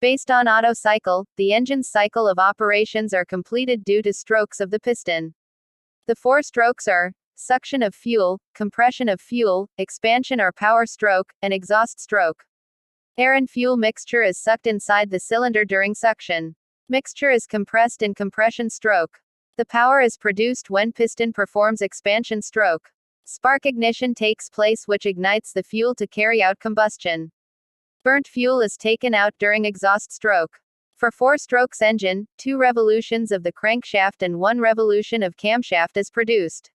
Based on Otto cycle, the engine's cycle of operations are completed due to strokes of the piston. The 4 strokes are suction of fuel, compression of fuel, expansion or power stroke, and exhaust stroke. Air and fuel mixture is sucked inside the cylinder during suction. Mixture is compressed in compression stroke. The power is produced when piston performs expansion stroke. Spark ignition takes place, which ignites the fuel to carry out combustion. Burnt fuel is taken out during exhaust stroke. For 4 strokes engine, 2 revolutions of the crankshaft and 1 revolution of camshaft is produced.